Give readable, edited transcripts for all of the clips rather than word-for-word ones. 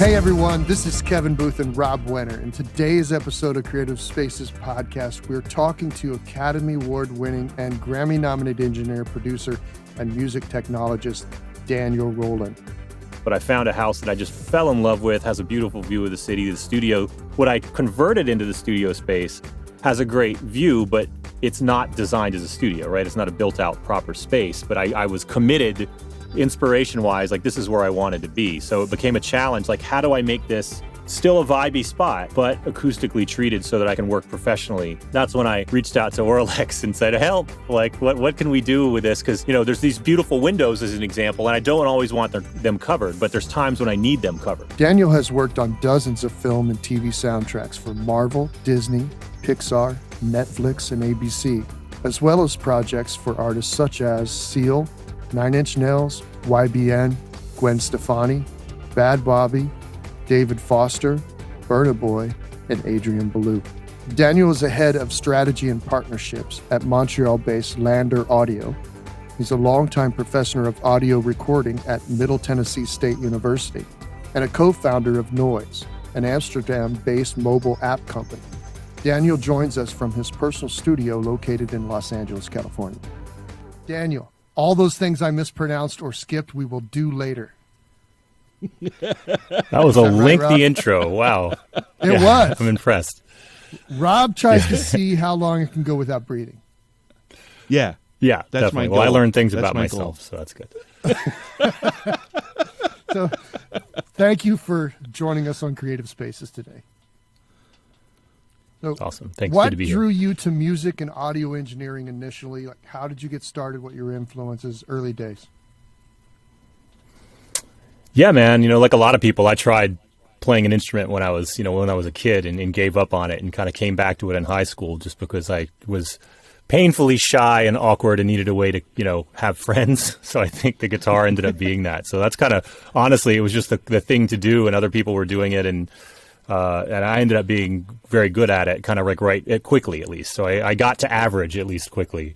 Hey everyone, this is Kevin Booth and Robb Wenner. In today's episode of Creative Spaces Podcast, we're talking to Academy Award-winning and Grammy-nominated engineer, producer, and music technologist, Daniel Rowland. But I found a house that I just fell in love with, has a beautiful view of the city. The studio, what I converted into the studio space, has a great view, but it's not designed as a studio, right? It's not a built-out proper space, but I was committed inspiration-wise, like this is where I wanted to be. So it became a challenge, like how do I make this still a vibey spot, but acoustically treated so that I can work professionally? That's when I reached out to Auralex and said, help, like what can we do with this? Because, you know, there's these beautiful windows as an example, and I don't always want them covered, but there's times when I need them covered. Daniel has worked on dozens of film and TV soundtracks for Marvel, Disney, Pixar, Netflix, and ABC, as well as projects for artists such as Seal, 9 Inch Nails, YBN, Gwen Stefani, Bhad Bhabie, David Foster, Burna Boy, and Adrian Belew. Daniel is the head of strategy and partnerships at Montreal-based Lander Audio. He's a longtime professor of audio recording at Middle Tennessee State University and a co-founder of Noise, an Amsterdam-based mobile app company. Daniel joins us from his personal studio located in Los Angeles, California. Daniel, all those things I mispronounced or skipped, we will do later. That was a lengthy intro. Wow. It was. I'm impressed. Rob tries to see how long it can go without breathing. Yeah, that's definitely. my goal. Well, I learned things That's about my myself, goal. so that's good. So thank you for joining us on Creative Spaces today. So Awesome. Thanks. What Good to be drew here. you to music and audio engineering initially? Like, how did you get started? What your influences, early days? Yeah, man. You know, like a lot of people, I tried playing an instrument when I was a kid and gave up on it and kind of came back to it in high school just because I was painfully shy and awkward and needed a way to, have friends. So I think the guitar ended up being that. So that's kind of, honestly, it was just the thing to do, and other people were doing it, and I ended up being very good at it, kind of like quickly at least. So I got to average at least quickly.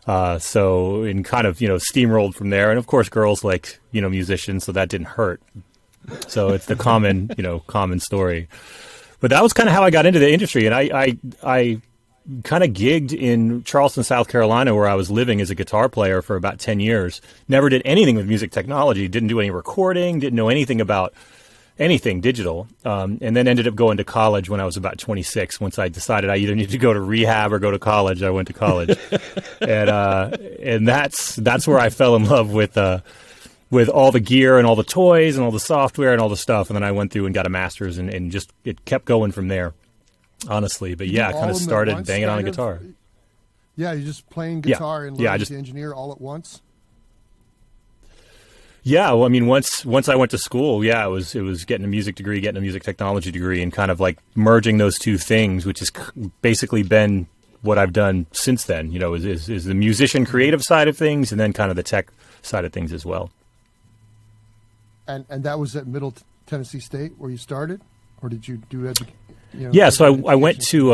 So in kind of, steamrolled from there. And of course, girls like, musicians, so that didn't hurt. So it's the common story. But that was kind of how I got into the industry. And I kind of gigged in Charleston, South Carolina, where I was living as a guitar player for about 10 years. Never did anything with music technology, didn't do any recording, didn't know anything about anything digital, and then ended up going to college when I was about 26. Once I decided I either needed to go to rehab or go to college, I went to college, and that's where I fell in love with all the gear and all the toys and all the software and all the stuff. And then I went through and got a master's, and just it kept going from there, honestly. But yeah, I kind of started banging on a guitar. Yeah, you're just playing guitar and learning to engineer all at once. Yeah, well, I mean, once I went to school, it was getting a music degree, getting a music technology degree, and kind of like merging those two things, which has basically been what I've done since then. Is the musician creative side of things, and then kind of the tech side of things as well. And that was at Middle Tennessee State where you started, or did you do education? Yeah, so I went to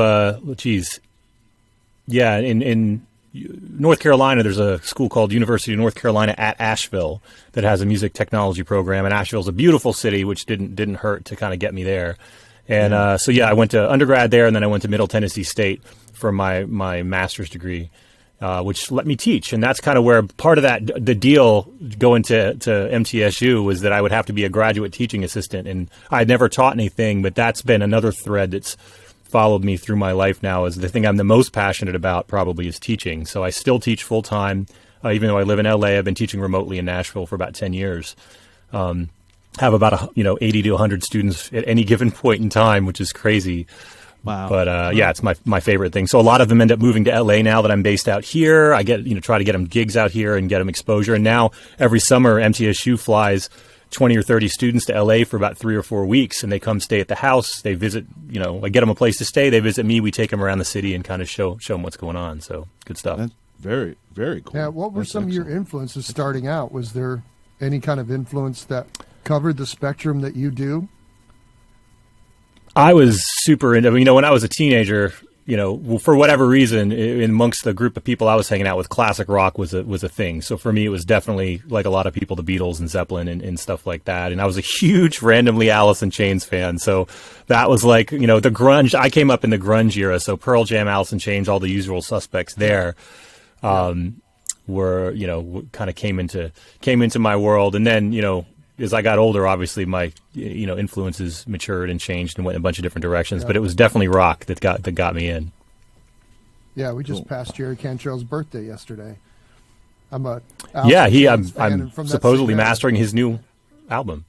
in North Carolina, there's a school called University of North Carolina at Asheville that has a music technology program, and Asheville's a beautiful city, which didn't hurt to kind of get me there. And I went to undergrad there, and then I went to Middle Tennessee State for my master's degree, which let me teach. And that's kind of where part of the deal going to MTSU was that I would have to be a graduate teaching assistant, and I'd never taught anything, but that's been another thread that's followed me through my life now. Is the thing I'm the most passionate about probably is teaching. So I still teach full time, even though I live in LA. I've been teaching remotely in Nashville for about 10 years. Have about 80 to 100 students at any given point in time, which is crazy. Wow. But it's my favorite thing. So a lot of them end up moving to LA now that I'm based out here. I get try to get them gigs out here and get them exposure. And now every summer MTSU flies 20 or 30 students to LA for about 3 or 4 weeks, and they come stay at the house. They visit, I get them a place to stay. They visit me. We take them around the city and kind of show them what's going on. So good stuff. That's very, very cool. Yeah. What were some of your influences starting out? Was there any kind of influence that covered the spectrum that you do? I was super into, when I was a teenager, for whatever reason, amongst the group of people I was hanging out with, classic rock was a thing. So for me, it was definitely, like a lot of people, the Beatles and Zeppelin and stuff like that. And I was a huge, randomly, Alice in Chains fan. So that was like, the grunge. I came up in the grunge era. So Pearl Jam, Alice in Chains, all the usual suspects there, were, kind of came into my world. And then, as I got older, obviously my, influences matured and changed and went in a bunch of different directions. But it was definitely rock that got me in. Yeah, we just passed Jerry Cantrell's birthday yesterday. I'm supposedly mastering his new album.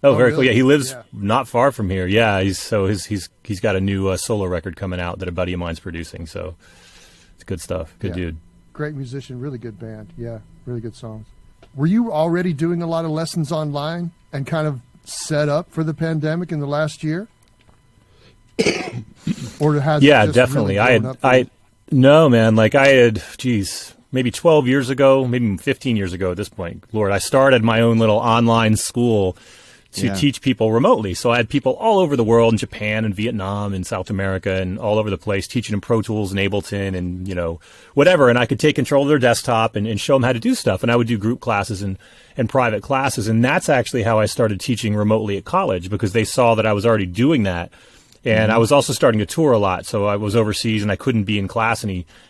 Oh, very cool. Yeah, he lives not far from here. Yeah, he's got a new solo record coming out that a buddy of mine's producing. So it's good stuff. Good dude. Great musician, really good band. Yeah, really good songs. Were you already doing a lot of lessons online and kind of set up for the pandemic in the last year? Or has definitely. No, man. Like I had, maybe 12 years ago, maybe 15 years ago at this point. Lord, I started my own little online school to teach people remotely. So I had people all over the world, in Japan and Vietnam and South America and all over the place, teaching them Pro Tools and Ableton and, whatever. And I could take control of their desktop and show them how to do stuff. And I would do group classes and private classes. And that's actually how I started teaching remotely at college, because they saw that I was already doing that. And I was also starting to tour a lot. So I was overseas and I couldn't be in class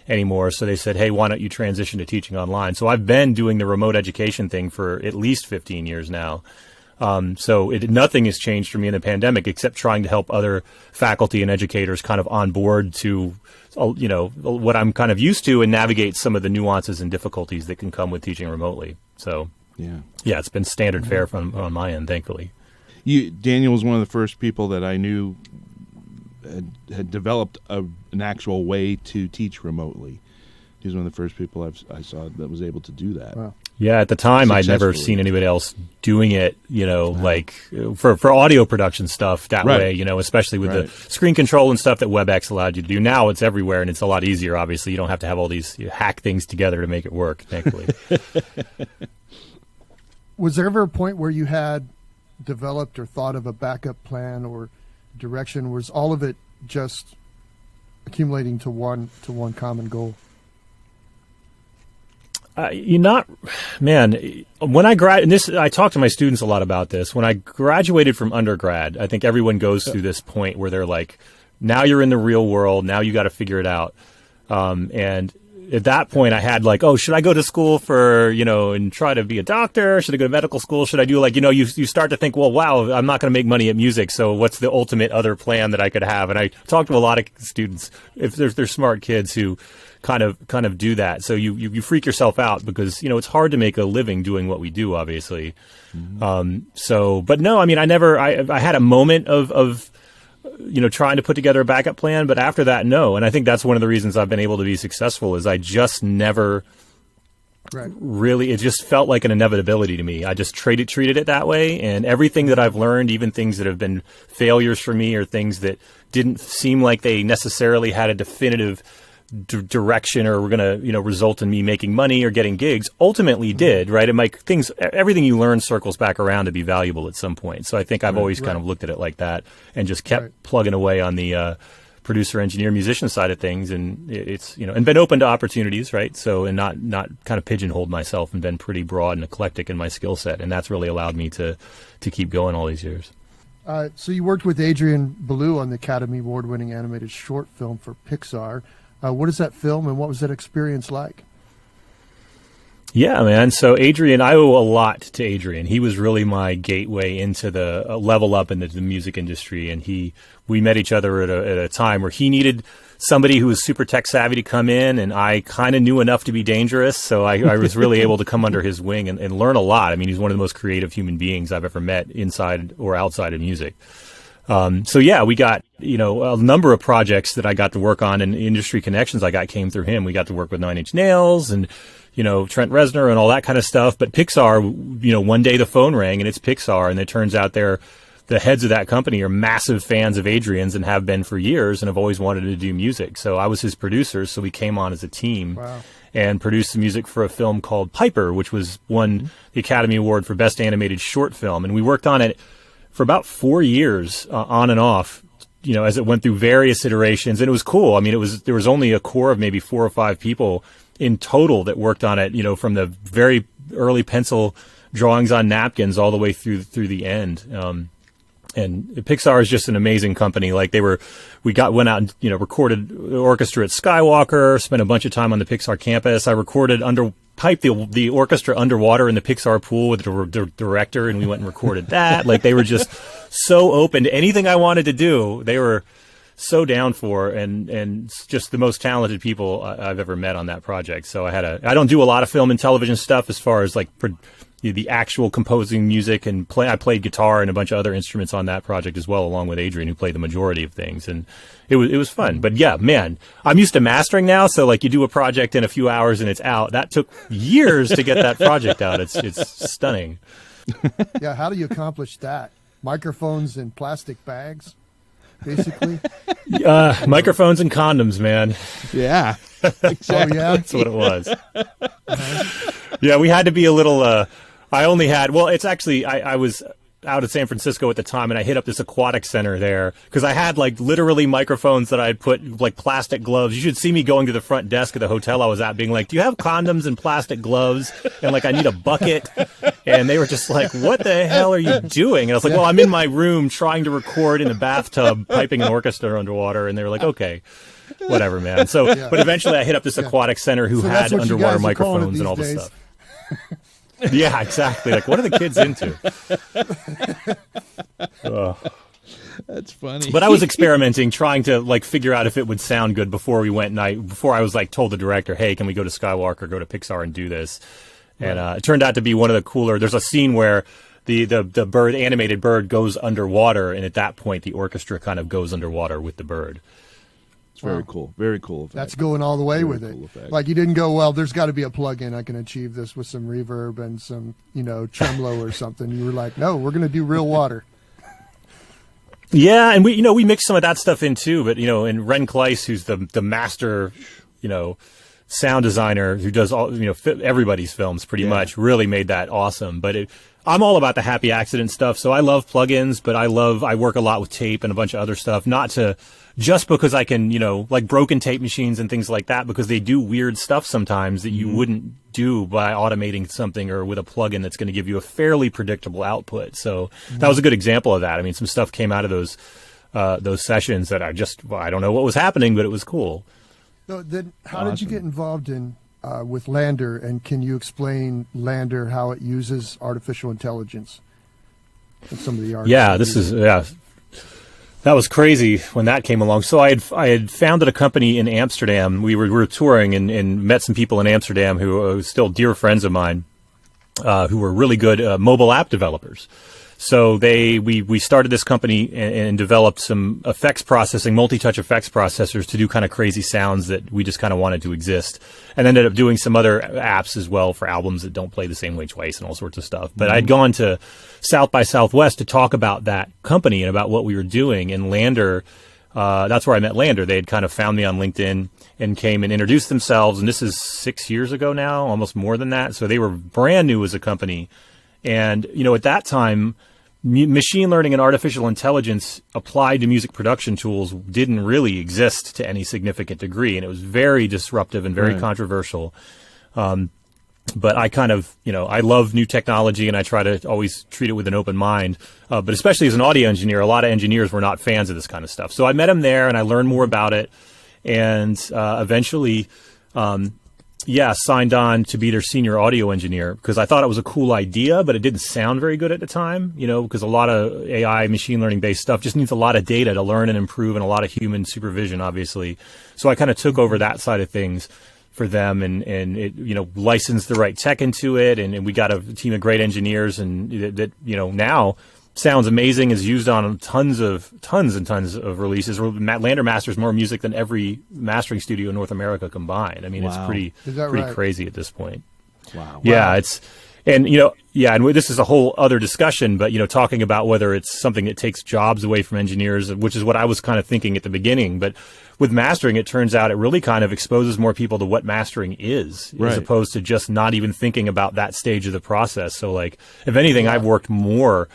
anymore. So they said, hey, why don't you transition to teaching online? So I've been doing the remote education thing for at least 15 years now. So nothing has changed for me in the pandemic except trying to help other faculty and educators kind of on board to, what I'm kind of used to and navigate some of the nuances and difficulties that can come with teaching remotely. So, it's been standard fare on my end, thankfully. Daniel was one of the first people that I knew had developed an actual way to teach remotely. He was one of the first people I saw that was able to do that. Wow. Yeah, at the time, I'd never seen anybody else doing it, like for audio production stuff that way, especially with the screen control and stuff that WebEx allowed you to do. Now it's everywhere, and it's a lot easier, obviously. You don't have to have all these hack things together to make it work, thankfully. Was there ever a point where you had developed or thought of a backup plan or direction? Was all of it just accumulating to one common goal? When I I talk to my students a lot about this. When I graduated from undergrad, I think everyone goes through this point where they're like, now you're in the real world. Now you got to figure it out. And at that point I had like, should I go to school for, and try to be a doctor? Should I go to medical school? Should I do you start to think, well, wow, I'm not going to make money at music. So what's the ultimate other plan that I could have? And I talk to a lot of students, if they're smart kids who kind of do that. So you freak yourself out because, it's hard to make a living doing what we do, obviously. Mm-hmm. But no, I mean, I had a moment of trying to put together a backup plan, but after that, no. And I think that's one of the reasons I've been able to be successful is I just never really, it just felt like an inevitability to me. I just treated it that way. And everything that I've learned, even things that have been failures for me or things that didn't seem like they necessarily had a definitive direction or were going to, result in me making money or getting gigs, ultimately did, right? Everything you learn circles back around to be valuable at some point. So I think I've always kind of looked at it like that and just kept plugging away on the producer, engineer, musician side of things. And it's, and been open to opportunities, right? So, and not kind of pigeonholed myself and been pretty broad and eclectic in my skill set. And that's really allowed me to keep going all these years. So you worked with Adrian Belew on the Academy Award-winning animated short film for Pixar. What is that film and what was that experience like? Yeah, man. So Adrian, I owe a lot to Adrian. He was really my gateway into the level up into the music industry. And we met each other at a time where he needed somebody who was super tech savvy to come in. And I kind of knew enough to be dangerous. So I was really able to come under his wing and learn a lot. I mean, he's one of the most creative human beings I've ever met inside or outside of music. We got, a number of projects that I got to work on and industry connections I got came through him. We got to work with Nine Inch Nails and, Trent Reznor and all that kind of stuff. But Pixar, one day the phone rang and it's Pixar. And it turns out the heads of that company are massive fans of Adrian's and have been for years and have always wanted to do music. So I was his producer. So we came on as a team. Wow. And produced the music for a film called Piper, which won the Academy Award for Best Animated Short Film. And we worked on it for about 4 years on and off as it went through various iterations, and it was cool. I mean, there was only a core of maybe 4 or 5 people in total that worked on it, from the very early pencil drawings on napkins all the way through the end. And Pixar is just an amazing company. Like went out and, recorded the orchestra at Skywalker, spent a bunch of time on the Pixar campus. I piped the orchestra underwater in the Pixar pool with the director, and we went and recorded that. Like, they were just so open to anything I wanted to do. They were so down for, and just the most talented people I've ever met on that project. So I don't do a lot of film and television stuff as far as like the actual composing music, and I played guitar and a bunch of other instruments on that project as well, along with Adrian, who played the majority of things. And it was fun. But yeah, man, I'm used to mastering now. So like, you do a project in a few hours and it's out. That took years to get that project out. It's stunning. Yeah. How do you accomplish that? Microphones in plastic bags, basically. Microphones and condoms, man. Yeah. Exactly. Oh yeah. That's what it was. Yeah. We had to be a little, it's actually, I was out of San Francisco at the time, and I hit up this aquatic center there because I had like literally microphones that I had put like plastic gloves. You should see me going to the front desk of the hotel I was at being like, do you have condoms and plastic gloves? And like, I need a bucket. And they were just like, what the hell are you doing? And I was like, well, I'm in my room trying to record in a bathtub, piping an orchestra underwater. And they were like, okay, whatever, man. So, But eventually I hit up this aquatic center who had underwater microphones and all this stuff. Yeah, exactly. Like, what are the kids into? That's funny. But I was experimenting, trying to like figure out if it would sound good before we went. And before I was like told the director, "Hey, can we go to Skywalker, go to Pixar, and do this?" And it turned out to be one of the cooler. There's a scene where the animated bird goes underwater, and at that point, the orchestra kind of goes underwater with the bird. Very cool. Very cool effect. That's going all the way with it. Effect. Like, you didn't go, well, there's got to be a plug-in. I can achieve this with some reverb and some, tremolo or something. You were like, no, we're going to do real water. Yeah, and we mixed some of that stuff in too. But and Ren Kleiss, who's the master, sound designer who does all everybody's films pretty much, really made that awesome. But I'm all about the happy accident stuff. So I love plugins, but I work a lot with tape and a bunch of other stuff. Just because I can, like broken tape machines and things like that, because they do weird stuff sometimes that you wouldn't do by automating something or with a plugin that's going to give you a fairly predictable output. So that was a good example of that. I mean, some stuff came out of those sessions that I don't know what was happening, but it was cool. So then how did you get involved in with Lander, and can you explain Lander, how it uses artificial intelligence and some of the art? Yeah, that was crazy when that came along. So I had founded a company in Amsterdam. We were touring and met some people in Amsterdam who are still dear friends of mine, who were really good mobile app developers. So we started this company and developed some effects processing, multi-touch effects processors to do kind of crazy sounds that we just kind of wanted to exist, and ended up doing some other apps as well for albums that don't play the same way twice and all sorts of stuff. But I'd gone to South by Southwest to talk about that company and about what we were doing. And Lander, that's where I met Lander. They had kind of found me on LinkedIn and came and introduced themselves. And this is 6 years ago now, almost more than that. So they were brand new as a company. And, at that time, machine learning and artificial intelligence applied to music production tools didn't really exist to any significant degree. And it was very disruptive and very controversial. But I kind of, I love new technology, and I try to always treat it with an open mind. But especially as an audio engineer, a lot of engineers were not fans of this kind of stuff. So I met him there, and I learned more about it, and eventually, signed on to be their senior audio engineer, because I thought it was a cool idea, but it didn't sound very good at the time, because a lot of AI, machine learning based stuff just needs a lot of data to learn and improve, and a lot of human supervision, obviously. So I kind of took over that side of things for them, and it, licensed the right tech into it. And we got a team of great engineers, and that now sounds amazing, is used on tons and tons of releases. Lander masters more music than every mastering studio in North America combined. I mean, It's pretty crazy at this point. Wow. Yeah, and this is a whole other discussion, but talking about whether it's something that takes jobs away from engineers, which is what I was kind of thinking at the beginning. But with mastering, it turns out it really kind of exposes more people to what mastering is, as opposed to just not even thinking about that stage of the process. So, like, if anything, I've worked more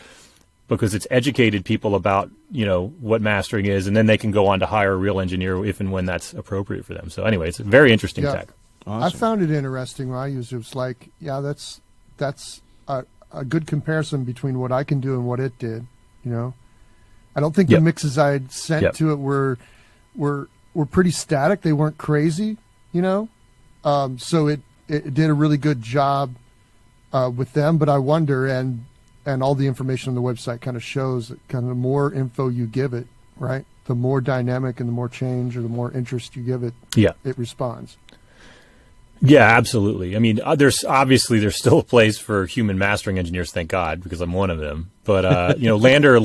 because it's educated people about, what mastering is, and then they can go on to hire a real engineer if and when that's appropriate for them. So anyway, it's a very interesting tech. Awesome. I found it interesting when I used it. It was like, that's a good comparison between what I can do and what it did. I don't think the mixes I had sent to it were pretty static. They weren't crazy, so it did a really good job with them. But I wonder, and all the information on the website kind of shows that kind of the more info you give it, right, the more dynamic and the more change or the more interest you give it, it responds. Yeah, absolutely. I mean, there's still a place for human mastering engineers, thank God, because I'm one of them. But, Lander,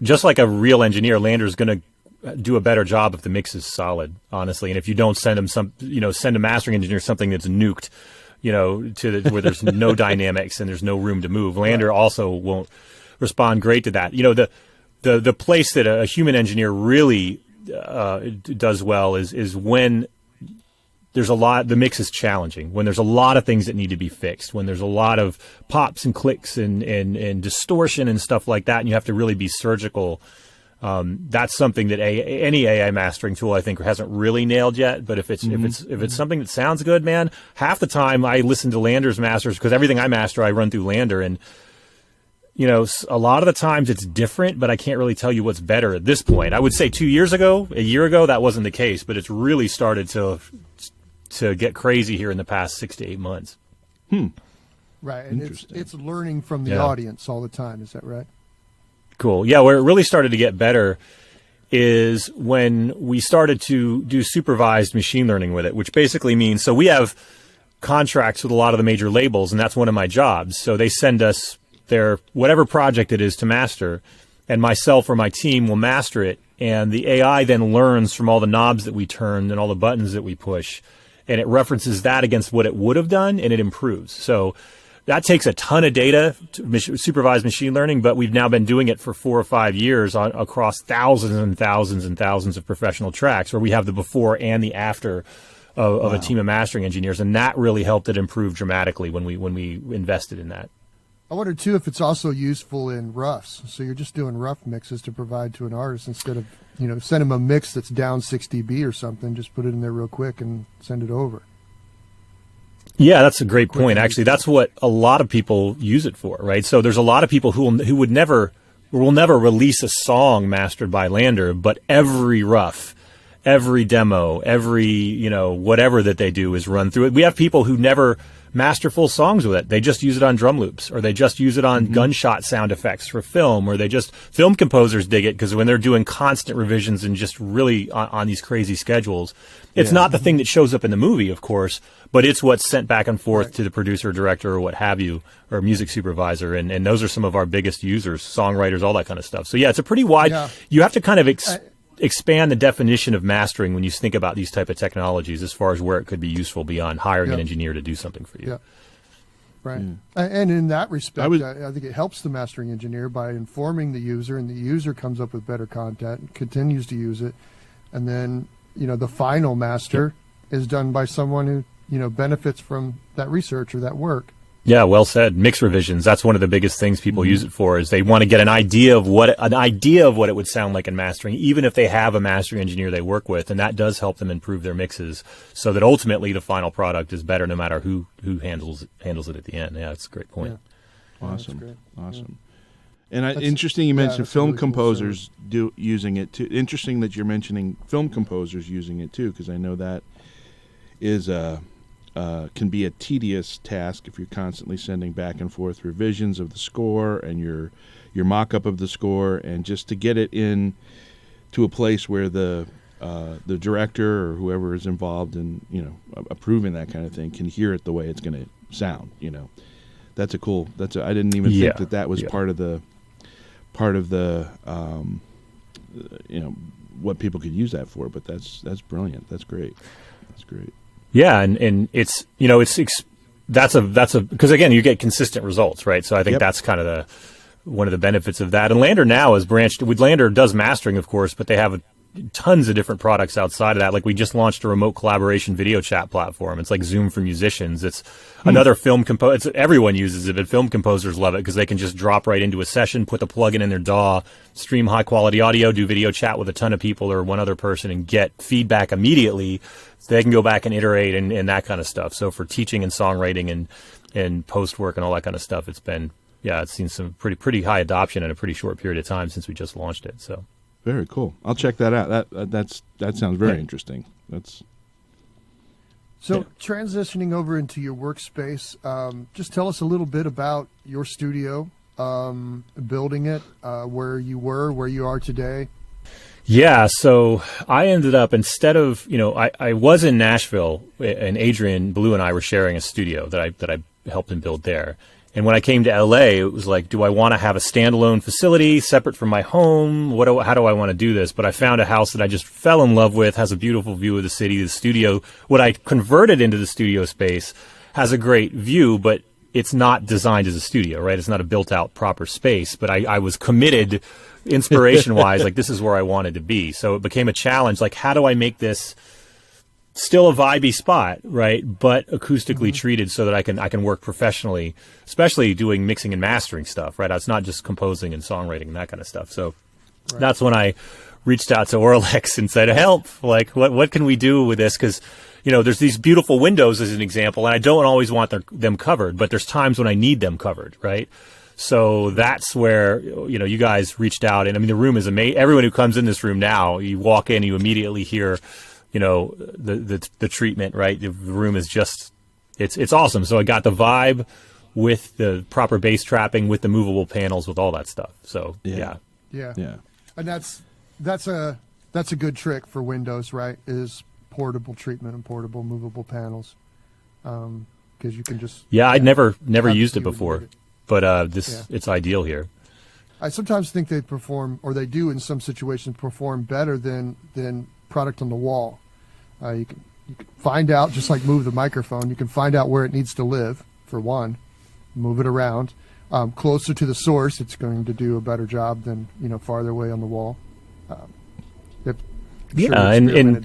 just like a real engineer, Lander's going to do a better job if the mix is solid, honestly. And if you don't send him send a mastering engineer something that's nuked, where there's no dynamics and there's no room to move, Lander also won't respond great to that. The place that a human engineer really does well is when the mix is challenging, when there's a lot of things that need to be fixed, when there's a lot of pops and clicks and distortion and stuff like that, and you have to really be surgical. That's something that any AI mastering tool, I think, hasn't really nailed yet. But if it's something that sounds good, man, half the time I listen to Lander's masters, because everything I master I run through Lander, and a lot of the times it's different, but I can't really tell you what's better at this point. I would say a year ago, that wasn't the case, but it's really started to get crazy here in the past 6 to 8 months. Right, and it's learning from the audience all the time. Is that right? Cool. Yeah, where it really started to get better is when we started to do supervised machine learning with it, which basically means, so we have contracts with a lot of the major labels, and that's one of my jobs. So they send us their whatever project it is to master, and myself or my team will master it, and the AI then learns from all the knobs that we turn and all the buttons that we push, and it references that against what it would have done, and it improves. So that takes a ton of data to supervised machine learning, but we've now been doing it for 4 or 5 years across thousands and thousands and thousands of professional tracks, where we have the before and the after of a team of mastering engineers, and that really helped it improve dramatically when we invested in that. I wonder too if it's also useful in roughs. So you're just doing rough mixes to provide to an artist instead of send him a mix that's down 6 dB or something. Just put it in there real quick and send it over. Yeah, that's a great point. Actually, that's what a lot of people use it for, right? So there's a lot of people who will never release a song mastered by Lander, but every rough, every demo, every whatever that they do is run through it. We have people who never master full songs with it. They just use it on drum loops, or they just use it on gunshot sound effects for film, or film composers dig it because when they're doing constant revisions and just really on these crazy schedules, it's not the thing that shows up in the movie, of course, but it's what's sent back and forth to the producer, director, or what have you, or music supervisor, and those are some of our biggest users, songwriters, all that kind of stuff. So yeah, it's a pretty wide, you have to kind of expand the definition of mastering when you think about these type of technologies as far as where it could be useful beyond hiring an engineer to do something for you. Yeah. Right. And in that respect, I think it helps the mastering engineer by informing the user, and the user comes up with better content and continues to use it. And then, the final master is done by someone who, benefits from that research or that work. Yeah, well said. Mix revisions. That's one of the biggest things people use it for, is they want to get an idea of what it would sound like in mastering, even if they have a mastering engineer they work with, and that does help them improve their mixes, so that ultimately the final product is better, no matter who handles it at the end. Yeah, that's a great point. Yeah. Awesome. And interesting you mentioned film composers using it too. Interesting that you're mentioning film composers using it too, because I know that is can be a tedious task if you're constantly sending back and forth revisions of the score and your mock-up of the score, and just to get it in to a place where the director or whoever is involved in approving that kind of thing can hear it the way it's going to sound. That's I didn't even think that was part of the what people could use that for, but that's brilliant. That's great. Yeah, and it's that's because again you get consistent results, right? So I think that's kind of one of the benefits of that. And Lander now is branched. Lander does mastering, of course, but they have tons of different products outside of that. Like we just launched a remote collaboration video chat platform. It's like Zoom for musicians. It's another film everyone uses it, but film composers love it because they can just drop right into a session, put the plugin in their DAW, stream high quality audio, do video chat with a ton of people or one other person and get feedback immediately. So they can go back and iterate and that kind of stuff. So for teaching and songwriting and post work and all that kind of stuff, it's seen some pretty high adoption in a pretty short period of time since we just launched it. So. Very cool. I'll check that out. That sounds very interesting. Transitioning over into your workspace, just tell us a little bit about your studio, building it, where you were, where you are today. Yeah, so I ended up, instead of, I was in Nashville, and Adrian, Belew, and I were sharing a studio that I helped him build there. And when I came to LA, it was like, do I want to have a standalone facility separate from my home? How do I want to do this? But I found a house that I just fell in love with, has a beautiful view of the city. The studio, what I converted into the studio space, has a great view, but it's not designed as a studio, right? It's not a built out proper space, but I was committed inspiration wise, like this is where I wanted to be. So it became a challenge. Like, how do I make this still a vibey spot, right? But acoustically treated so that I can work professionally, especially doing mixing and mastering stuff, right? It's not just composing and songwriting and that kind of stuff. So that's when I reached out to Auralex and said, help, like what can we do with this? Because, there's these beautiful windows as an example, and I don't always want them covered, but there's times when I need them covered, right? So that's where, you guys reached out. And I mean, the room is amazing. Everyone who comes in this room now, you walk in, you immediately hear the treatment, right? The room is just, it's awesome. So I got the vibe with the proper bass trapping, with the movable panels, with all that stuff. So yeah. And that's a good trick for Windows, right? Is portable treatment and portable movable panels. Because you can just I'd never used it before, but it's ideal here. I sometimes think they perform, or they do in some situations perform better than product on the wall. You can find out, just like move the microphone, you can find out where it needs to live, for one, move it around. Closer to the source, it's going to do a better job than, farther away on the wall. And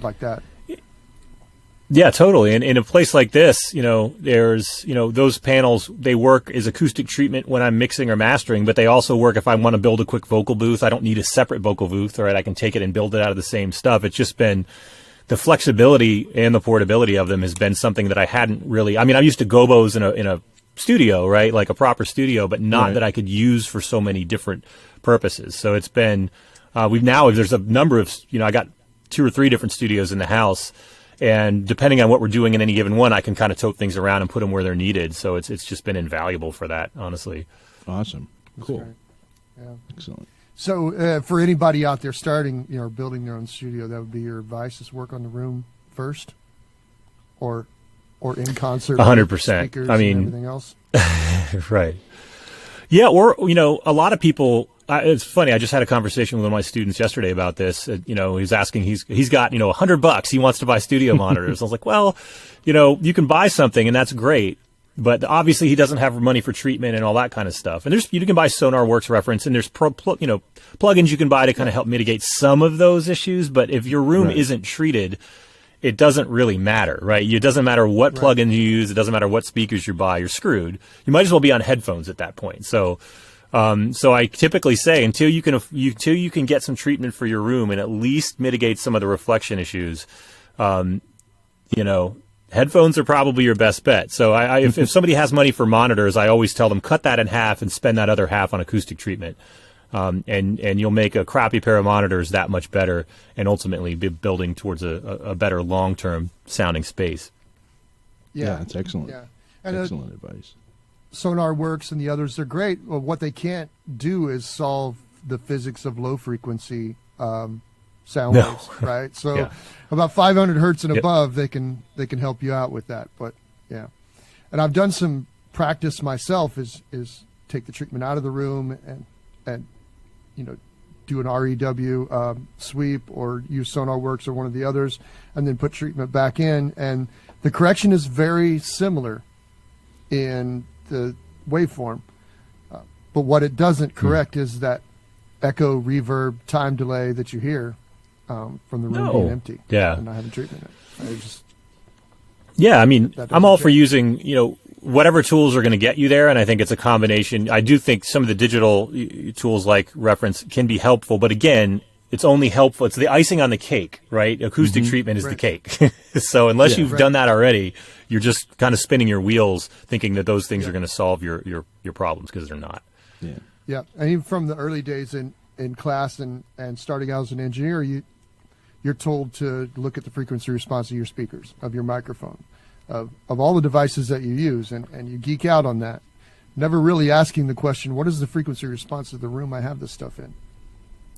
like that. Yeah, totally. And in a place like this, there's, those panels, they work as acoustic treatment when I'm mixing or mastering, but they also work if I want to build a quick vocal booth. I don't need a separate vocal booth, right? I can take it and build it out of the same stuff. It's just been the flexibility and the portability of them has been something that I hadn't really, I'm used to gobos in a studio, right? Like a proper studio, but not that I could use for so many different purposes. So it's been, there's a number of, I got 2 or 3 different studios in the house. And depending on what we're doing in any given one, I can kind of tote things around and put them where they're needed. So it's just been invaluable for that, honestly. Awesome. Cool. Yeah. Excellent. So for anybody out there starting, building their own studio, that would be your advice, is work on the room first, or in concert. 100%. I mean, and everything else. Right. Yeah. Or, a lot of people, it's funny. I just had a conversation with one of my students yesterday about this. He's asking, he's got, $100. He wants to buy studio monitors. I was like, well, you can buy something and that's great, but obviously he doesn't have money for treatment and all that kind of stuff. And you can buy SonarWorks reference, and there's plugins you can buy to kind of help mitigate some of those issues. But if your room isn't treated, it doesn't really matter, right? It doesn't matter what plugin you use. It doesn't matter what speakers you buy. You're screwed. You might as well be on headphones at that point. So I typically say until you can get some treatment for your room and at least mitigate some of the reflection issues, headphones are probably your best bet. So if somebody has money for monitors, I always tell them cut that in half and spend that other half on acoustic treatment. And you'll make a crappy pair of monitors that much better, and ultimately be building towards a better long-term sounding space. Yeah, that's excellent. Yeah. And excellent advice. SonarWorks and the others are great. Well, what they can't do is solve the physics of low frequency sound waves, right? So about 500 hertz and above, they can help you out with that. But yeah, and I've done some practice myself. Is take the treatment out of the room and do an REW sweep, or use SonarWorks or one of the others, and then put treatment back in, and the correction is very similar in the waveform, but what it doesn't correct is that echo, reverb, time delay that you hear from the room being empty. Yeah. And not having treatment in it. Yeah, I mean, I'm all for using, whatever tools are going to get you there, and I think it's a combination. I do think some of the digital tools like Reference can be helpful, but again, it's only helpful. It's the icing on the cake, right? Acoustic treatment is the cake. So unless you've done that already, you're just kind of spinning your wheels thinking that those things are going to solve your problems, because they're not. Yeah. Yeah. And even from the early days in class and starting out as an engineer, you're told to look at the frequency response of your speakers, of your microphone, of all the devices that you use, and you geek out on that. Never really asking the question, what is the frequency response of the room I have this stuff in?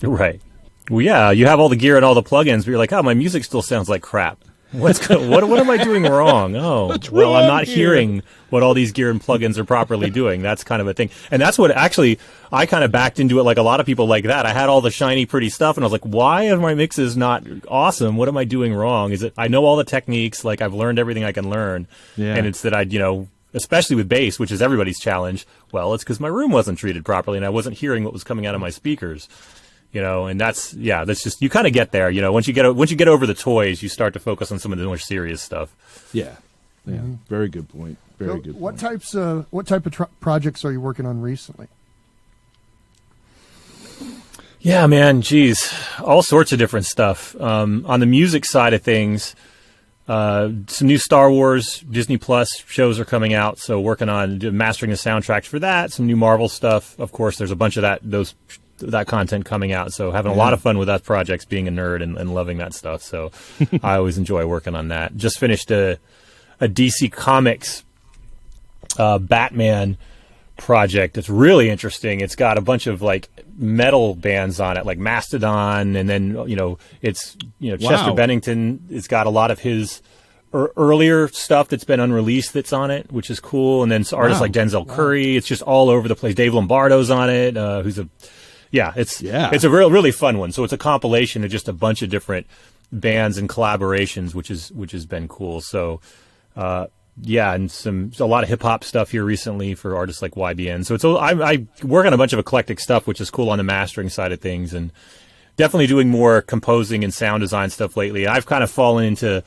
Right. Well, yeah, you have all the gear and all the plugins, but you're like, oh, my music still sounds like crap. What am I doing wrong? Oh, well, I'm not hearing what all these gear and plugins are properly doing. That's kind of a thing. And that's what actually I kind of backed into it, like a lot of people like that. I had all the shiny, pretty stuff, and I was like, why are my mixes not awesome? What am I doing wrong? Is it I know all the techniques, like I've learned everything I can learn, and it's that especially with bass, which is everybody's challenge, well, it's because my room wasn't treated properly and I wasn't hearing what was coming out of my speakers. And that's just, you kind of get there, once you get over the toys, you start to focus on some of the more serious stuff. Yeah. Very good point. Very good what point. What type of projects are you working on recently? Yeah, man, geez, all sorts of different stuff. On the music side of things, some new Star Wars Disney Plus shows are coming out, so working on mastering the soundtracks for that. Some new Marvel stuff, of course. There's a bunch of that content coming out, so having a lot of fun with that projects, being a nerd and loving that stuff. So I always enjoy working on that. Just finished a DC Comics Batman project. It's really interesting. It's got a bunch of like metal bands on it, like Mastodon, and then it's Chester Bennington. It's got a lot of his earlier stuff that's been unreleased that's on it, which is cool. And then artists like Denzel Curry. It's just all over the place. Dave Lombardo's on it, who's it's a really fun one. So it's a compilation of just a bunch of different bands and collaborations, which has been cool. So and a lot of hip hop stuff here recently for artists like YBN. So I work on a bunch of eclectic stuff, which is cool on the mastering side of things, and definitely doing more composing and sound design stuff lately. I've kind of fallen into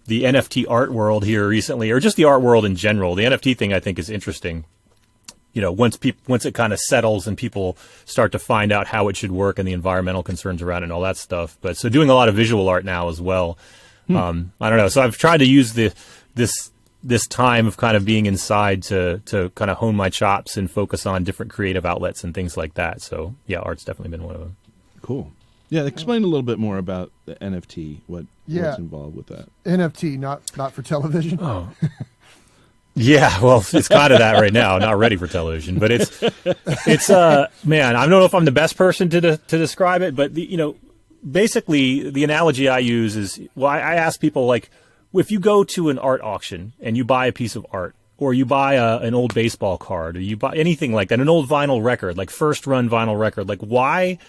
the NFT art world here recently, or just the art world in general. The NFT thing I think is interesting. Once it kind of settles and people start to find out how it should work and the environmental concerns around it and all that stuff. But so doing a lot of visual art now as well. I don't know. So I've tried to use this time of kind of being inside to kind of hone my chops and focus on different creative outlets and things like that. So yeah, art's definitely been one of them. Cool. Yeah, explain a little bit more about the NFT. What's involved with that? NFT, not for television. Oh. Yeah, well, it's kind of that right now. Not ready for television, but it's man, I don't know if I'm the best person to describe it, but basically the analogy I use is, well, I ask people, like, if you go to an art auction and you buy a piece of art, or you buy an old baseball card, or you buy anything like that, an old vinyl record, like first run vinyl record, like why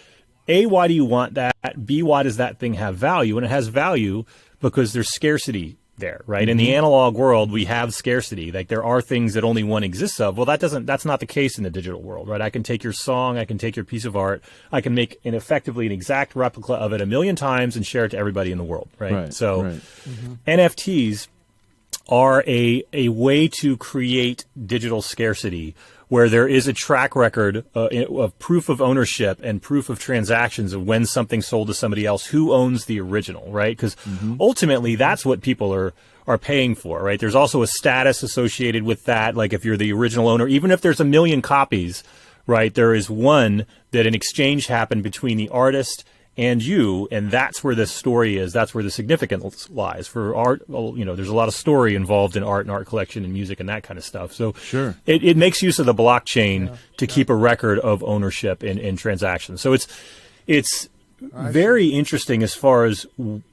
do you want that? B, why does that thing have value? And it has value because there's scarcity there, right? Mm-hmm. In the analog world, we have scarcity. Like there are things that only one exists of. Well, that's not the case in the digital world, right? I can take your song, I can take your piece of art, I can make effectively an exact replica of it 1,000,000 times and share it to everybody in the world, right? NFTs are a way to create digital scarcity where there is a track record of proof of ownership and proof of transactions of when something sold to somebody else, who owns the original, right? Because ultimately that's what people are paying for, right? There's also a status associated with that. Like if you're the original owner, even if there's 1,000,000 copies, right, there is one that an exchange happened between the artist and you, and that's where the story is. That's where the significance lies. For art, there's a lot of story involved in art and art collection and music and that kind of stuff. So it makes use of the blockchain to keep a record of ownership and transactions. So it's very interesting as far as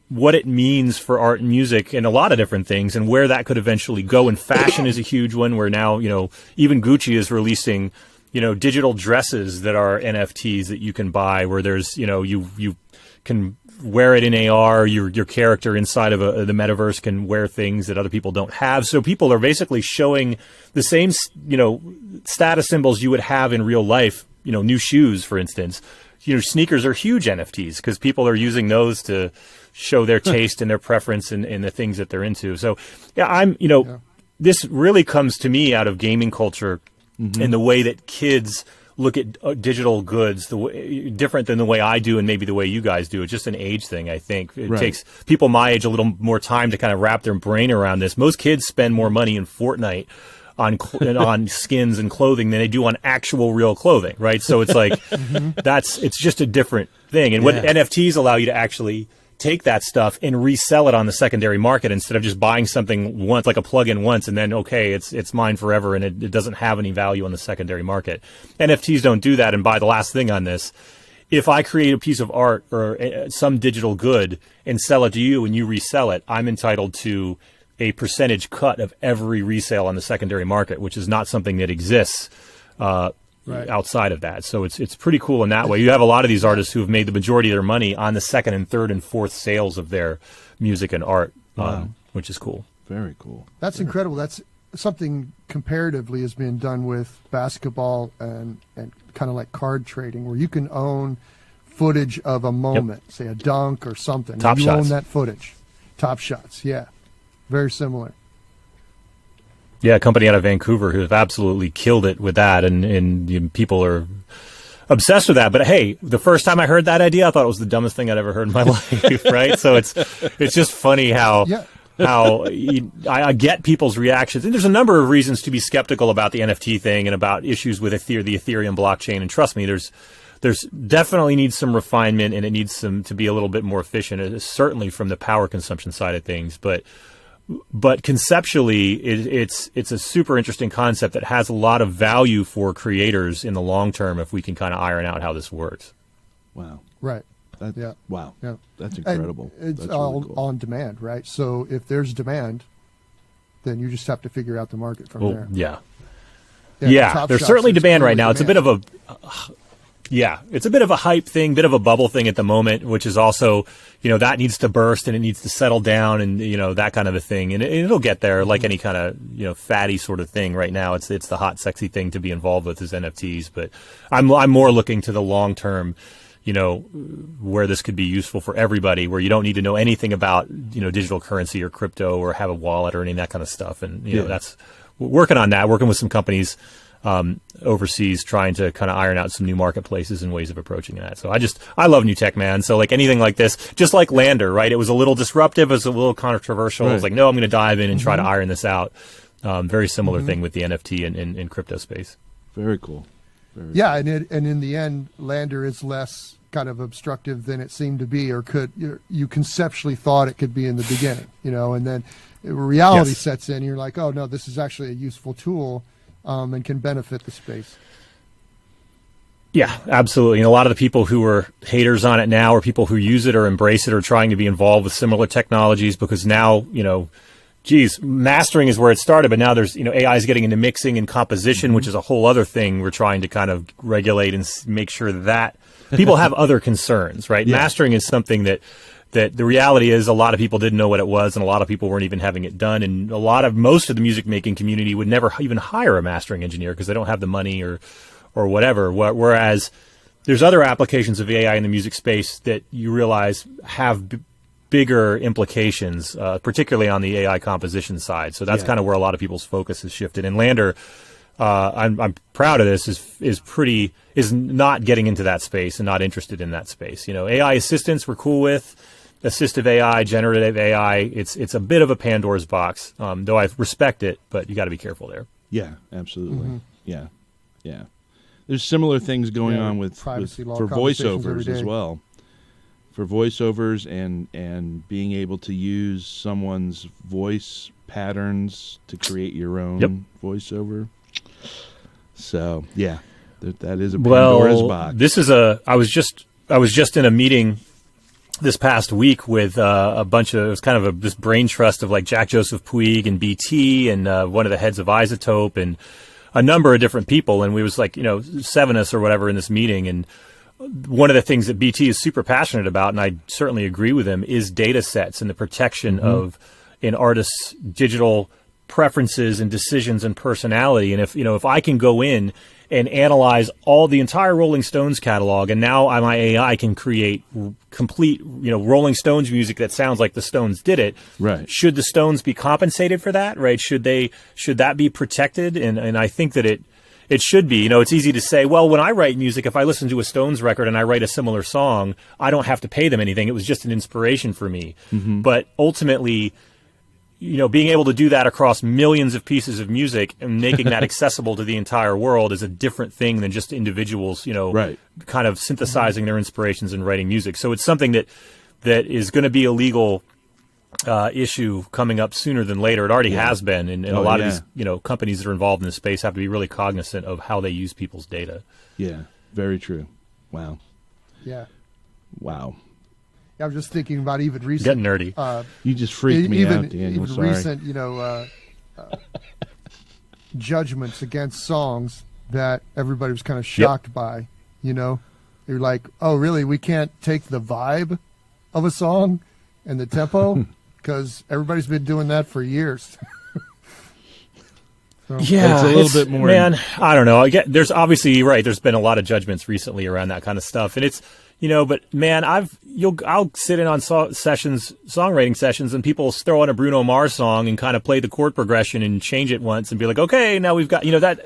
what it means for art and music and a lot of different things and where that could eventually go. And fashion is a huge one where now, even Gucci is releasing digital dresses that are NFTs that you can buy, where there's, you can wear it in AR. Your character inside of the metaverse can wear things that other people don't have. So people are basically showing the same, status symbols you would have in real life. New shoes, for instance, sneakers are huge NFTs because people are using those to show their taste and their preference in the things that they're into. So, this really comes to me out of gaming culture and the way that kids look at digital goods different than the way I do and maybe the way you guys do. It's just an age thing, I think. It takes people my age a little more time to kind of wrap their brain around this. Most kids spend more money in Fortnite on skins and clothing than they do on actual real clothing, right? So it's like it's just a different thing. And what NFTs allow you to actually take that stuff and resell it on the secondary market instead of just buying something once, like a plug-in once, and then it's mine forever, and it doesn't have any value on the secondary market. NFTs don't do that. And by the last thing on this, if I create a piece of art or some digital good and sell it to you and you resell it, I'm entitled to a percentage cut of every resale on the secondary market, which is not something that exists outside of that. So it's pretty cool in that way. You have a lot of these artists who have made the majority of their money on the second and third and fourth sales of their music and art, which is cool. Very cool. That's incredible. That's something comparatively has been done with basketball and kind of like card trading, where you can own footage of a moment, say a dunk or something. Top you Shots. own that footage. Top Shots, yeah. Very similar. Yeah, a company out of Vancouver who have absolutely killed it with that, and people are obsessed with that. But hey, the first time I heard that idea, I thought it was the dumbest thing I'd ever heard in my life, right? So it's just funny how I get people's reactions. And there's a number of reasons to be skeptical about the NFT thing and about issues with the Ethereum blockchain. And trust me, there's definitely needs some refinement, and it needs to be a little bit more efficient, certainly from the power consumption side of things. But conceptually, it's a super interesting concept that has a lot of value for creators in the long term if we can kind of iron out how this works. Wow. Right. Wow. Yeah. That's incredible. And it's That's all really cool. on demand, right? So if there's demand, then you just have to figure out the market from there. Yeah. Top There's Shots certainly is demand right clearly now. It's a bit of it's a bit of a hype thing, bit of a bubble thing at the moment, which is also, that needs to burst and it needs to settle down and, that kind of a thing. And it'll get there like any kind of, fatty sort of thing right now. It's the hot, sexy thing to be involved with is NFTs. But I'm more looking to the long term, where this could be useful for everybody, where you don't need to know anything about, digital currency or crypto or have a wallet or any of that kind of stuff. And, that's working on that, working with some companies overseas, trying to kind of iron out some new marketplaces and ways of approaching that. So I love new tech, man. So like anything like this, just like Lander, right? It was a little disruptive, it was a little controversial. Right. I was like, no, I'm going to dive in and try to iron this out. Very similar thing with the NFT and crypto space. Very cool. And in the end, Lander is less kind of obstructive than it seemed to be, or you conceptually thought it could be in the beginning, and then reality sets in. You're like, oh no, this is actually a useful tool. And can benefit the space. Yeah, absolutely. And a lot of the people who are haters on it now are people who use it or embrace it or trying to be involved with similar technologies, because now, mastering is where it started, but now there's, AI is getting into mixing and composition, which is a whole other thing we're trying to kind of regulate and make sure that people have other concerns, right? Yeah. Mastering is something that the reality is a lot of people didn't know what it was, and a lot of people weren't even having it done. And most of the music making community would never even hire a mastering engineer because they don't have the money or whatever. Whereas there's other applications of AI in the music space that you realize have bigger implications, particularly on the AI composition side. So that's kind of where a lot of people's focus has shifted. And Lander, I'm proud of this, is not getting into that space and not interested in that space. AI assistants we're cool with. Assistive AI, generative AI, it's a bit of a Pandora's box, though I respect it, but you got to be careful there. Yeah, absolutely. Yeah. There's similar things going on with for voiceovers as well. For voiceovers and being able to use someone's voice patterns to create your own voiceover. So that is a Pandora's box. This is I was just in a meeting this past week with a bunch of, it was kind of this brain trust of like Jack Joseph Puig and BT and one of the heads of Isotope and a number of different people. And we was like, 7 of us or whatever in this meeting. And one of the things that BT is super passionate about, and I certainly agree with him, is data sets and the protection of an artist's digital preferences and decisions and personality. And if I can go in and analyze all the entire Rolling Stones catalog, and now my AI can create complete, Rolling Stones music that sounds like the Stones did it. Right. Should the Stones be compensated for that? Right. Should that be protected? And I think that it should be. It's easy to say, well, when I write music, if I listen to a Stones record and I write a similar song, I don't have to pay them anything. It was just an inspiration for me. Mm-hmm. But ultimately, being able to do that across millions of pieces of music and making that accessible to the entire world is a different thing than just individuals, right. kind of synthesizing their inspirations and writing music. So it's something that is going to be a legal issue coming up sooner than later. It already has been, and a lot of these companies that are involved in this space have to be really cognizant of how they use people's data. Yeah, very true. Wow. Yeah. Wow. I was just thinking about even recent. Getting nerdy. You just freaked me out, Daniel. Even sorry. recent, judgments against songs that everybody was kind of shocked by. You're like, oh, really? We can't take the vibe of a song and the tempo because everybody's been doing that for years. So. Yeah, it's a little bit more. Man, I don't know. There's obviously, you're right. There's been a lot of judgments recently around that kind of stuff, and it's. But man, I'll sit in on songwriting sessions, and people throw on a Bruno Mars song and kind of play the chord progression and change it once and be like, okay, now we've got, that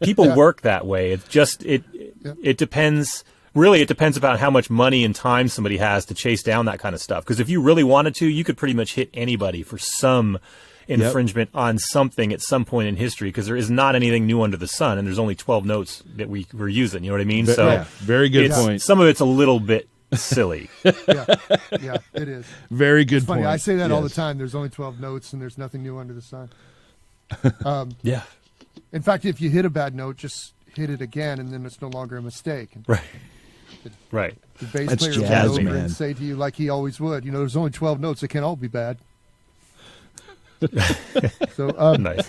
people work that way. It's just, it depends. Really, it depends about how much money and time somebody has to chase down that kind of stuff. Because if you really wanted to, you could pretty much hit anybody for some infringement on something at some point in history, because there is not anything new under the sun, and there's only 12 notes that we're using. You know what I mean? Very good point. Some of it's a little bit silly. Yeah, it is. Very good it's funny. point. I say that all the time. There's only 12 notes, and there's nothing new under the sun. Yeah. In fact, if you hit a bad note, just hit it again, and then it's no longer a mistake. Right. Right. The bass That's player jazzy, will over man. and say to you, like he always would, there's only 12 notes. They can't all be bad. So nice.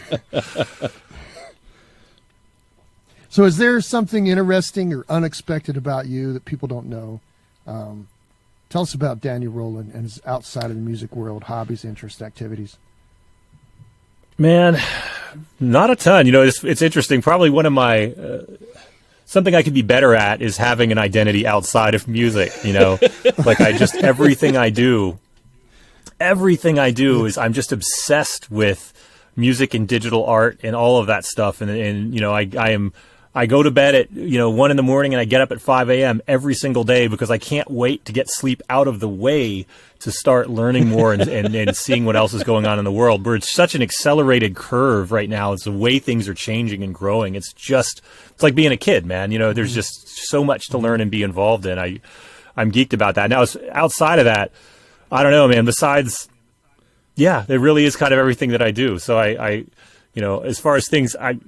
So is there something interesting or unexpected about you that people don't know? Tell us about Daniel Rowland and his outside of the music world hobbies, interests, activities. Man, not a ton. It's interesting. Probably one of my something I could be better at is having an identity outside of music. Like everything I do is I'm just obsessed with music and digital art and all of that stuff. And I go to bed at 1 a.m. and I get up at 5 a.m. every single day because I can't wait to get sleep out of the way to start learning more and seeing what else is going on in the world. But it's such an accelerated curve right now. It's the way things are changing and growing. It's like being a kid, man. There's just so much to learn and be involved in. I'm geeked about that. Now, outside of that, I don't know, man. Besides, it really is kind of everything that I do. So I as far as things, I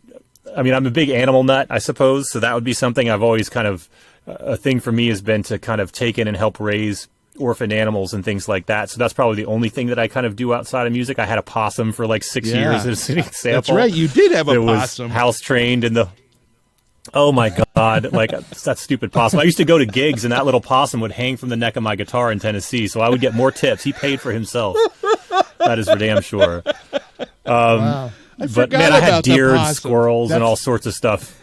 mean, I'm a big animal nut, I suppose. So that would be something I've always kind of, a thing for me has been to kind of take in and help raise orphan animals and things like that. So that's probably the only thing that I kind of do outside of music. I had a possum for like 6 years as an example. That's right. You did have a possum. Was house trained in the. Oh my God! Like that stupid possum. I used to go to gigs, and that little possum would hang from the neck of my guitar in Tennessee, so I would get more tips. He paid for himself. That is for damn sure. Wow. But man, I had deer and squirrels and all sorts of stuff.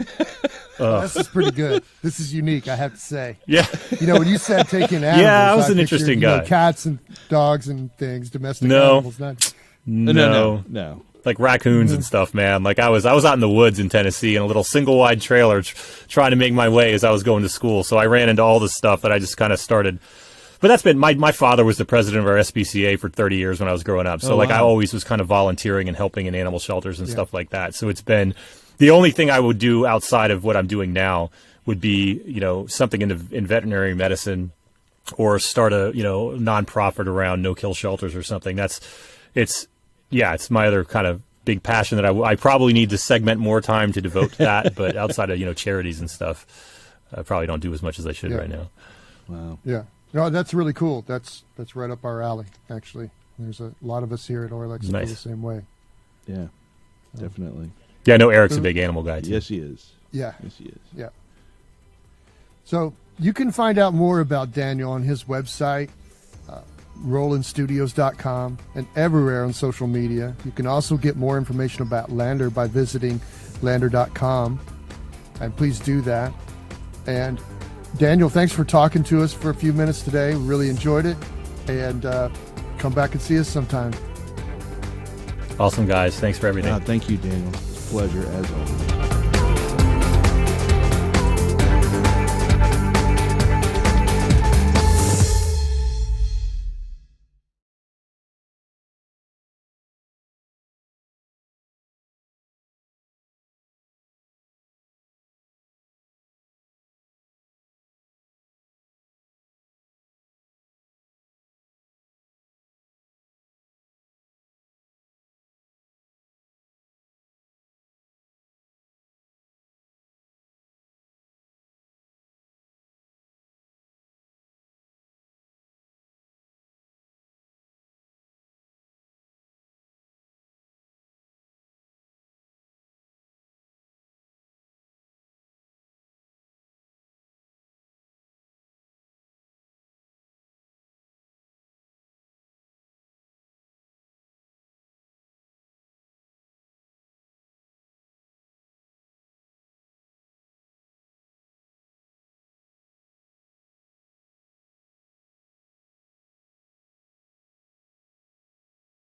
This is pretty good. This is unique, I have to say. Yeah. When you said taking animals, I was an pictured, interesting guy. Cats and dogs and things, domestic animals. No. Like raccoons and stuff, man. Like I was out in the woods in Tennessee in a little single wide trailer trying to make my way as I was going to school. So I ran into all this stuff that I just kind of started. But that's been my father was the president of our SPCA for 30 years when I was growing up. So I always was kind of volunteering and helping in animal shelters and stuff like that. So it's been the only thing I would do outside of what I'm doing now would be, something in veterinary medicine or start a, nonprofit around no-kill shelters or something. It's my other kind of big passion that I probably need to segment more time to devote to that. But outside of, charities and stuff, I probably don't do as much as I should right now. Wow. Yeah. No, that's really cool. That's right up our alley, actually. There's a lot of us here at Auralex that feel the same way. Yeah, definitely. Yeah, I know Eric's a big animal guy, too. Yes, he is. Yeah. Yes, he is. Yeah. So you can find out more about Daniel on his website, RowlandStudios.com, and everywhere on social media. You can also get more information about Lander by visiting Lander.com, and please do that. And Daniel, thanks for talking to us for a few minutes today. We really enjoyed it, and come back and see us sometime. Awesome, guys. Thanks for everything. Thank you, Daniel. It's a pleasure as always.